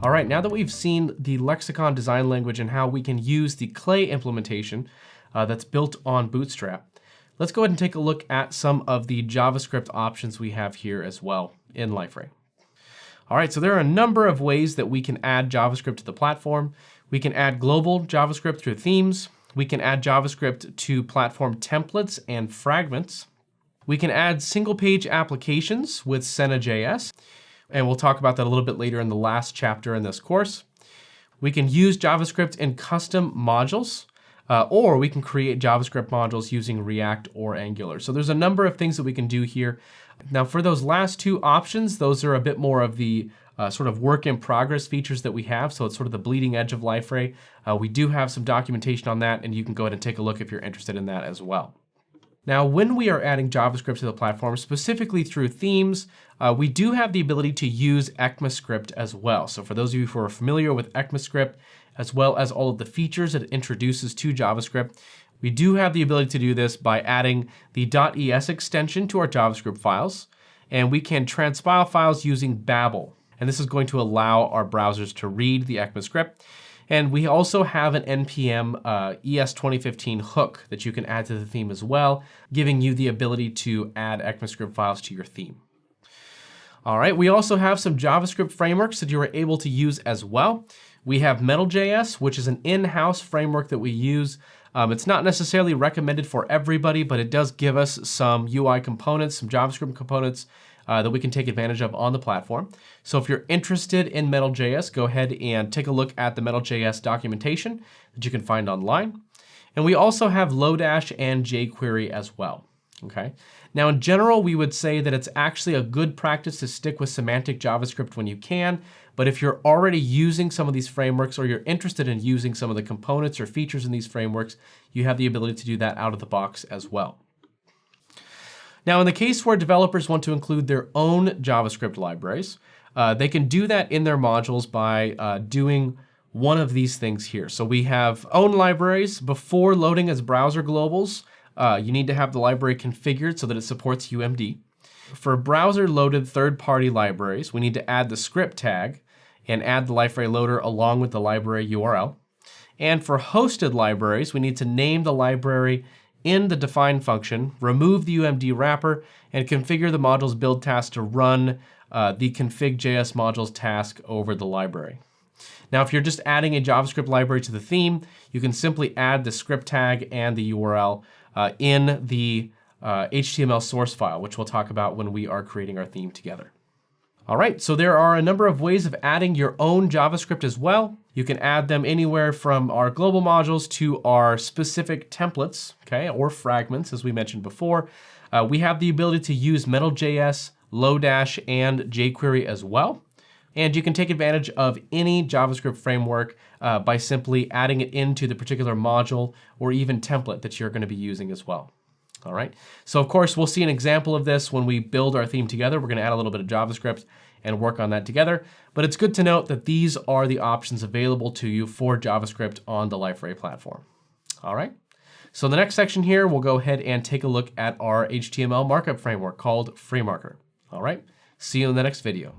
All right, now that we've seen the lexicon design language and how we can use the Clay implementation that's built on Bootstrap, let's go ahead and take a look at some of the JavaScript options we have here as well in Liferay. All right, so there are a number of ways that we can add JavaScript to the platform. We can add global JavaScript through themes. We can add JavaScript to platform templates and fragments. We can add single-page applications with Senna.js, and we'll talk about that a little bit later in the last chapter in this course. We can use JavaScript in custom modules, or we can create JavaScript modules using React or Angular. So there's a number of things that we can do here. Now for those last two options, those are a bit more of the sort of work in progress features that we have. So it's sort of the bleeding edge of Liferay. We do have some documentation on that, and you can go ahead and take a look if you're interested in that as well. Now, when we are adding JavaScript to the platform, specifically through themes, we do have the ability to use ECMAScript as well. So for those of you who are familiar with ECMAScript, as well as all of the features that it introduces to JavaScript, we do have the ability to do this by adding the .es extension to our JavaScript files, and we can transpile files using Babel. And this is going to allow our browsers to read the ECMAScript. And we also have an NPM ES 2015 hook that you can add to the theme as well, giving you the ability to add ECMAScript files to your theme. All right, we also have some JavaScript frameworks that you are able to use as well. We have Metal.js, which is an in-house framework that we use. It's not necessarily recommended for everybody, but it does give us some UI components, some JavaScript components that we can take advantage of on the platform. So if you're interested in Metal.js, go ahead and take a look at the Metal.js documentation that you can find online. And we also have Lodash and jQuery as well. Okay. Now in general, we would say that it's actually a good practice to stick with semantic JavaScript when you can. But if you're already using some of these frameworks, or you're interested in using some of the components or features in these frameworks, you have the ability to do that out of the box as well. Now, in the case where developers want to include their own JavaScript libraries, they can do that in their modules by doing one of these things here. So we have own libraries. Before loading as browser globals, you need to have the library configured so that it supports UMD. For browser-loaded third-party libraries, we need to add the script tag and add the Liferay loader along with the library URL. And for hosted libraries, we need to name the library in the define function, remove the UMD wrapper, and configure the module's build task to run the config.js modules task over the library. Now, if you're just adding a JavaScript library to the theme, you can simply add the script tag and the URL in the HTML source file, which we'll talk about when we are creating our theme together. All right, so there are a number of ways of adding your own JavaScript as well. You can add them anywhere from our global modules to our specific templates, okay, or fragments, as we mentioned before. We have the ability to use Metal.js, Lodash, and jQuery as well. And you can take advantage of any JavaScript framework by simply adding it into the particular module or even template that you're going to be using as well. All right, so of course, we'll see an example of this when we build our theme together. We're going to add a little bit of JavaScript and work on that together. But it's good to note that these are the options available to you for JavaScript on the Liferay platform. All right, so in the next section here, we'll go ahead and take a look at our HTML markup framework called FreeMarker. All right, see you in the next video.